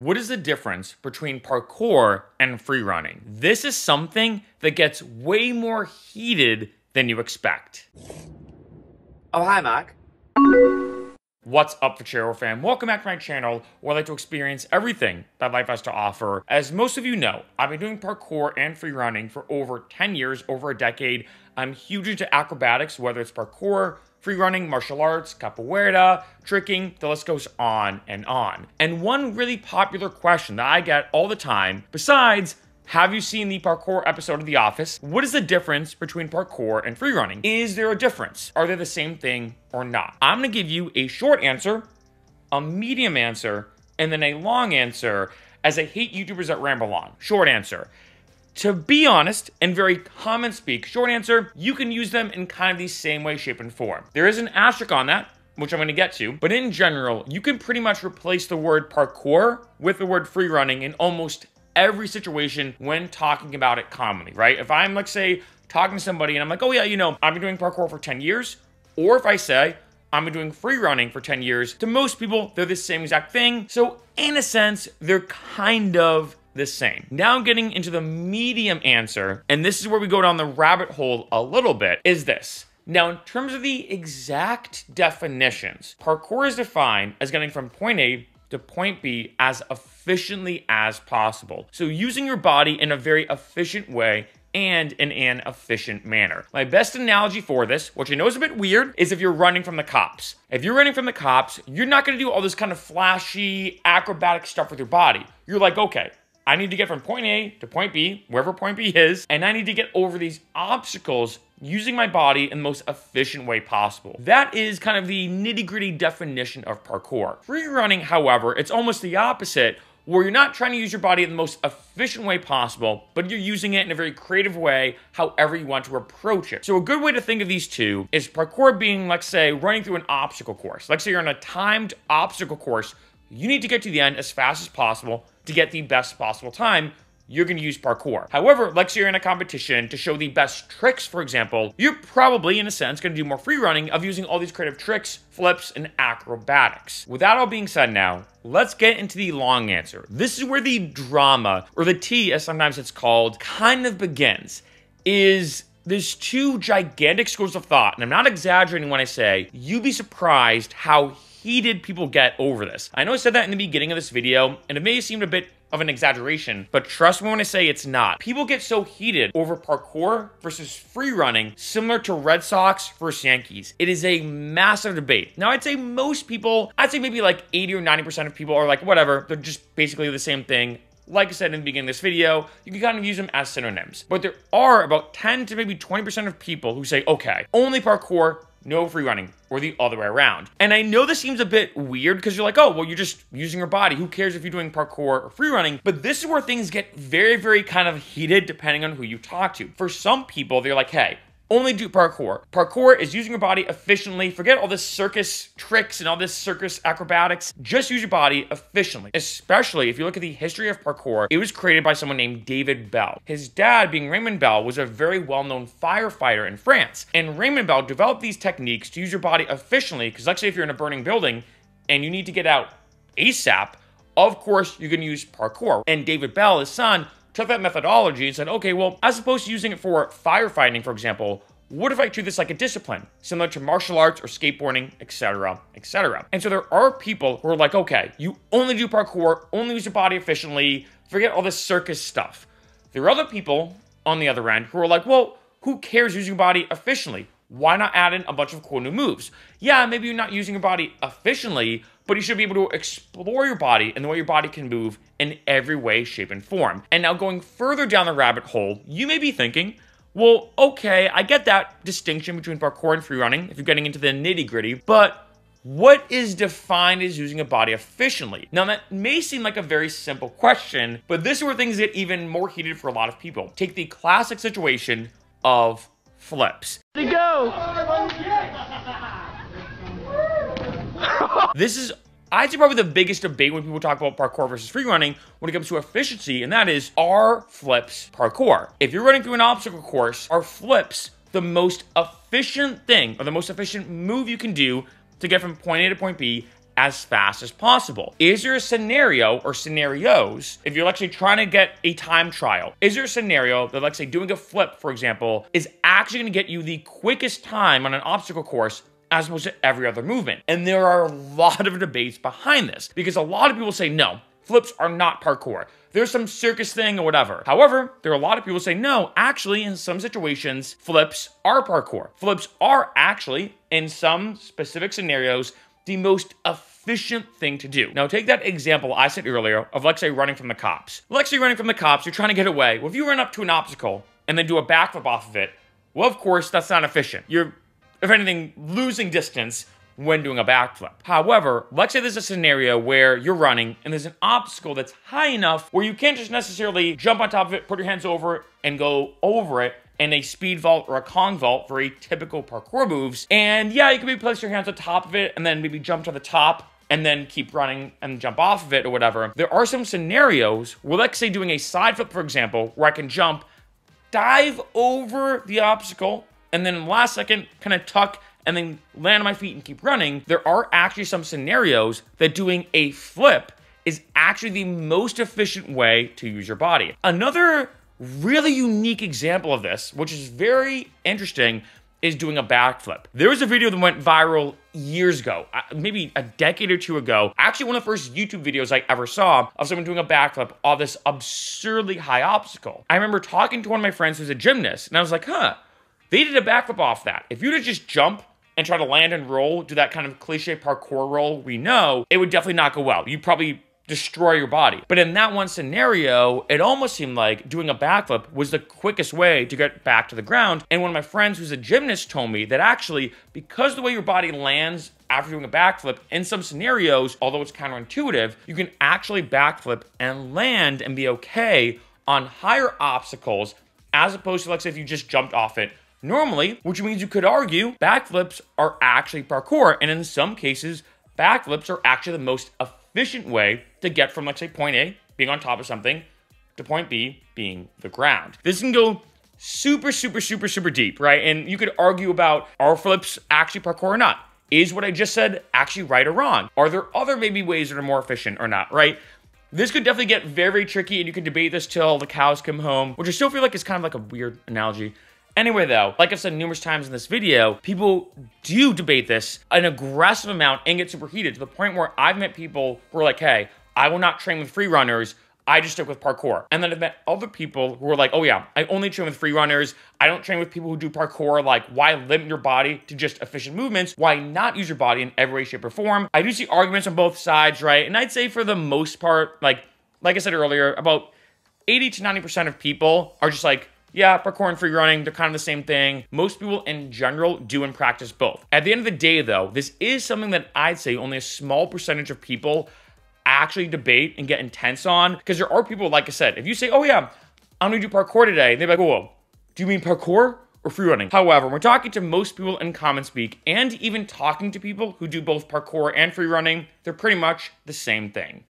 What is the difference between parkour and free running? This is something that gets way more heated than you expect. Oh, hi, Marc. What's up, Freccero fam? Welcome back to my channel, where I like to experience everything that life has to offer. As most of you know, I've been doing parkour and free running for over 10 years, over a decade. I'm huge into acrobatics, whether it's parkour, free running, martial arts, capoeira, tricking, the list goes on and on. And one really popular question that I get all the time, besides, have you seen the parkour episode of The Office? What is the difference between parkour and free running? Is there a difference? Are they the same thing or not? I'm gonna give you a short answer, a medium answer, and then a long answer, as I hate YouTubers that ramble on. Short answer. To be honest, and very common speak, short answer, you can use them in kind of the same way, shape, and form. There is an asterisk on that, which I'm going to get to, but in general, you can pretty much replace the word parkour with the word free running in almost every situation when talking about it commonly, right? If I'm, like, say, talking to somebody and I'm like, oh yeah, you know, I've been doing parkour for 10 years, or if I say, I've been doing free running for 10 years, to most people, they're the same exact thing. So in a sense, they're kind of the same. Now I'm getting into the medium answer, and this is where we go down the rabbit hole a little bit, is this. Now, in terms of the exact definitions, parkour is defined as getting from point A to point B as efficiently as possible. So using your body in a very efficient way and in an efficient manner. My best analogy for this, which I know is a bit weird, is if you're running from the cops. If you're running from the cops, you're not gonna do all this kind of flashy, acrobatic stuff with your body. You're like, okay, I need to get from point A to point B, wherever point B is, and I need to get over these obstacles using my body in the most efficient way possible. That is kind of the nitty-gritty definition of parkour. Free running, however, it's almost the opposite, where you're not trying to use your body in the most efficient way possible, but you're using it in a very creative way, however you want to approach it. So a good way to think of these two is parkour being, like, say, running through an obstacle course. Like, say you're on a timed obstacle course, you need to get to the end as fast as possible to get the best possible time. You're going to use parkour. However, like, say you're in a competition to show the best tricks, for example, you're probably, in a sense, going to do more free running of using all these creative tricks, flips, and acrobatics. With that all being said now, let's get into the long answer. This is where the drama, or the tea as sometimes it's called, kind of begins. There's two gigantic schools of thought, and I'm not exaggerating when I say you'd be surprised how heated people get over this. I know I said that in the beginning of this video, and it may have seemed a bit of an exaggeration, but trust me when I say it's not. People get so heated over parkour versus free running, similar to Red Sox versus Yankees. It is a massive debate. Now, I'd say most people, I'd say maybe like 80 or 90% of people are like, whatever, they're just basically the same thing. Like I said in the beginning of this video, you can kind of use them as synonyms. But there are about 10 to maybe 20% of people who say, okay, only parkour, no free running, or the other way around. And I know this seems a bit weird because you're like, oh, well, you're just using your body. Who cares if you're doing parkour or free running? But this is where things get very, very kind of heated depending on who you talk to. For some people, they're like, hey, only do parkour. Parkour is using your body efficiently. Forget all this circus tricks and all this circus acrobatics. Just use your body efficiently. Especially if you look at the history of parkour, it was created by someone named David Bell. His dad, being Raymond Bell, was a very well-known firefighter in France. And Raymond Bell developed these techniques to use your body efficiently, because let's say if you're in a burning building and you need to get out ASAP, of course, you're gonna use parkour. And David Bell, his son, took that methodology and said, okay, well, as opposed to using it for firefighting, for example, what if I treat this like a discipline, similar to martial arts or skateboarding, etc., etc.? And so there are people who are like, okay, you only do parkour, only use your body efficiently, forget all this circus stuff. There are other people on the other end who are like, well, who cares using your body efficiently? Why not add in a bunch of cool new moves? Yeah, maybe you're not using your body efficiently, but you should be able to explore your body and the way your body can move in every way, shape, and form. And now going further down the rabbit hole, you may be thinking, well, okay, I get that distinction between parkour and free running if you're getting into the nitty-gritty, but what is defined as using a body efficiently? Now, that may seem like a very simple question, but this is where things get even more heated for a lot of people. Take the classic situation of flips. Go! This is, I'd say, probably the biggest debate when people talk about parkour versus free running when it comes to efficiency, and that is, are flips parkour? If you're running through an obstacle course, are flips the most efficient thing, or the most efficient move you can do to get from point A to point B as fast as possible. Is there a scenario or scenarios, if you're actually trying to get a time trial, is there a scenario that, let's say, doing a flip, for example, is actually going to get you the quickest time on an obstacle course as opposed to every other movement? And there are a lot of debates behind this, because a lot of people say, no, flips are not parkour. There's some circus thing or whatever. However, there are a lot of people who say, no, actually, in some situations, flips are parkour. Flips are actually, in some specific scenarios, the most efficient thing to do. Now, take that example I said earlier of, let's say, running from the cops. Let's say running from the cops, you're trying to get away. Well, if you run up to an obstacle and then do a backflip off of it, well, of course, that's not efficient. You're, if anything, losing distance when doing a backflip. However, let's say there's a scenario where you're running and there's an obstacle that's high enough where you can't just necessarily jump on top of it, put your hands over it, and go over it in a speed vault or a Kong vault, very typical parkour moves. And yeah, you can maybe place your hands on top of it and then maybe jump to the top and then keep running and jump off of it or whatever. There are some scenarios where, let's say, doing a side flip, for example, where I can jump, dive over the obstacle, and then in the last second, kind of tuck and then land on my feet and keep running. There are actually some scenarios that doing a flip is actually the most efficient way to use your body. Another really unique example of this, which is very interesting, is doing a backflip. There was a video that went viral years ago, maybe a decade or two ago. Actually, one of the first YouTube videos I ever saw of someone doing a backflip off this absurdly high obstacle. I remember talking to one of my friends who's a gymnast, and I was like, huh, they did a backflip off that. If you were to just jump and try to land and roll, do that kind of cliche parkour roll we know, it would definitely not go well. You'd probably destroy your body. But in that one scenario, it almost seemed like doing a backflip was the quickest way to get back to the ground. And one of my friends who's a gymnast told me that actually, because the way your body lands after doing a backflip, in some scenarios, although it's counterintuitive, you can actually backflip and land and be okay on higher obstacles, as opposed to, let's say, if you just jumped off it normally, which means you could argue backflips are actually parkour, and in some cases, backflips are actually the most efficient way to get from, let's say, point A, being on top of something, to point B, being the ground. This can go super, super, super, super deep, right? And you could argue about, are flips actually parkour or not? Is what I just said actually right or wrong? Are there other maybe ways that are more efficient or not, right? This could definitely get very, very tricky, and you could debate this till the cows come home, which I still feel like is kind of like a weird analogy. Anyway, though, like I've said numerous times in this video, people do debate this an aggressive amount and get super heated to the point where I've met people who are like, hey, I will not train with free runners. I just stick with parkour. And then I've met other people who are like, oh yeah, I only train with free runners. I don't train with people who do parkour. Like, why limit your body to just efficient movements? Why not use your body in every way, shape, or form? I do see arguments on both sides, right? And I'd say for the most part, like I said earlier, about 80 to 90% of people are just like, yeah, parkour and free running, they're kind of the same thing. Most people in general do and practice both. At the end of the day, though, this is something that I'd say only a small percentage of people actually debate and get intense on. Because there are people, like I said, if you say, oh yeah, I'm gonna do parkour today, they're like, whoa, do you mean parkour or free running? However, when we're talking to most people in common speak, and even talking to people who do both parkour and free running, they're pretty much the same thing.